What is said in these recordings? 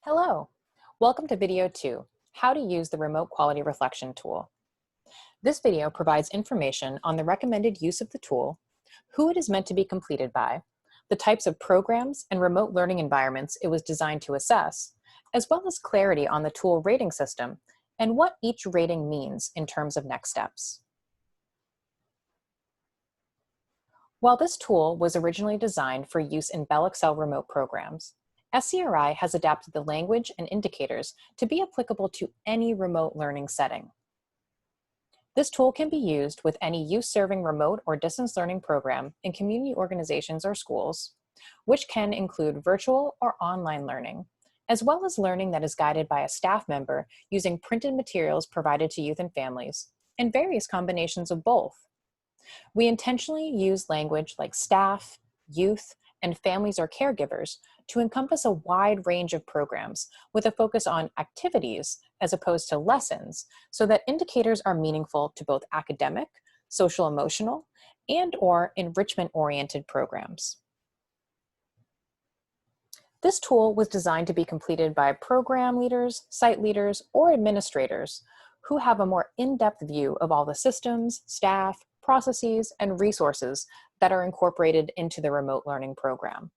Hello, welcome to video 2, How to Use the Remote Quality Reflection Tool. This video provides information on the recommended use of the tool, who it is meant to be completed by, the types of programs and remote learning environments it was designed to assess, as well as clarity on the tool rating system and what each rating means in terms of next steps. While this tool was originally designed for use in Bell Excel remote programs, SCRI has adapted the language and indicators to be applicable to any remote learning setting. This tool can be used with any use-serving remote or distance learning program in community organizations or schools, which can include virtual or online learning, as well as learning that is guided by a staff member using printed materials provided to youth and families, and various combinations of both. We intentionally use language like staff, youth, and families or caregivers to encompass a wide range of programs with a focus on activities as opposed to lessons, so that indicators are meaningful to both academic, social-emotional, and/or enrichment-oriented programs. This tool was designed to be completed by program leaders, site leaders, or administrators who have a more in-depth view of all the systems, staff, processes, and resources that are incorporated into the remote learning program.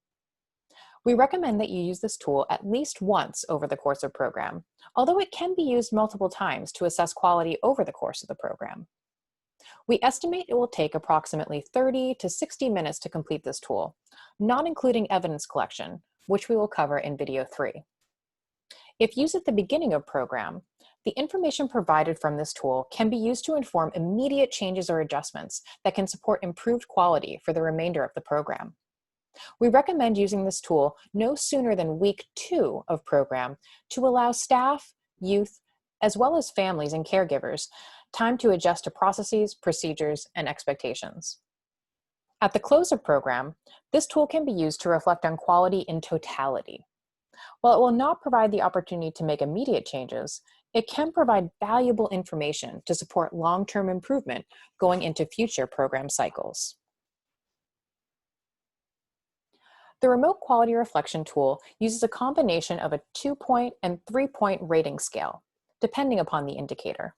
We recommend that you use this tool at least once over the course of program, although it can be used multiple times to assess quality over the course of the program. We estimate it will take approximately 30 to 60 minutes to complete this tool, not including evidence collection, which we will cover in video 3. If used at the beginning of program, the information provided from this tool can be used to inform immediate changes or adjustments that can support improved quality for the remainder of the program. We recommend using this tool no sooner than week 2 of program to allow staff, youth, as well as families and caregivers time to adjust to processes, procedures, and expectations. At the close of program, this tool can be used to reflect on quality in totality. While it will not provide the opportunity to make immediate changes, it can provide valuable information to support long-term improvement going into future program cycles. The Remote Quality Reflection Tool uses a combination of a 2-point and 3-point rating scale, depending upon the indicator.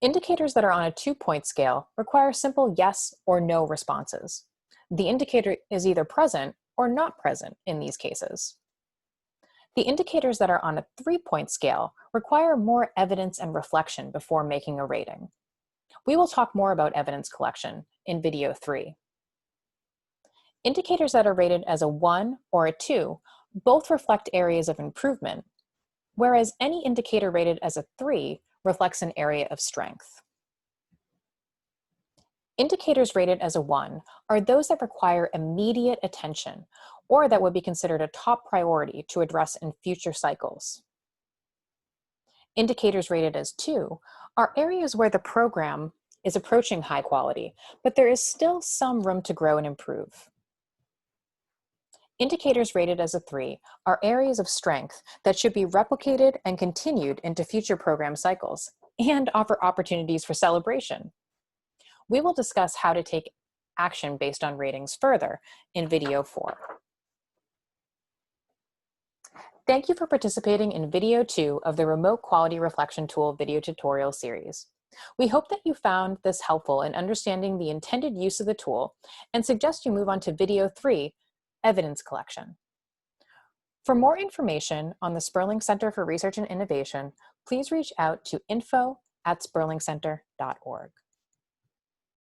Indicators that are on a 2-point scale require simple yes or no responses. The indicator is either present or not present in these cases. The indicators that are on a 3-point scale require more evidence and reflection before making a rating. We will talk more about evidence collection in video 3. Indicators that are rated as a 1 or a 2 both reflect areas of improvement, whereas any indicator rated as a 3 reflects an area of strength. Indicators rated as a 1 are those that require immediate attention or that would be considered a top priority to address in future cycles. Indicators rated as 2 are areas where the program is approaching high quality, but there is still some room to grow and improve. Indicators rated as a 3 are areas of strength that should be replicated and continued into future program cycles and offer opportunities for celebration. We will discuss how to take action based on ratings further in video 4. Thank you for participating in video 2 of the Remote Quality Reflection Tool video tutorial series. We hope that you found this helpful in understanding the intended use of the tool and suggest you move on to video 3, Evidence Collection. For more information on the Sperling Center for Research and Innovation, please reach out to info@sperlingcenter.org.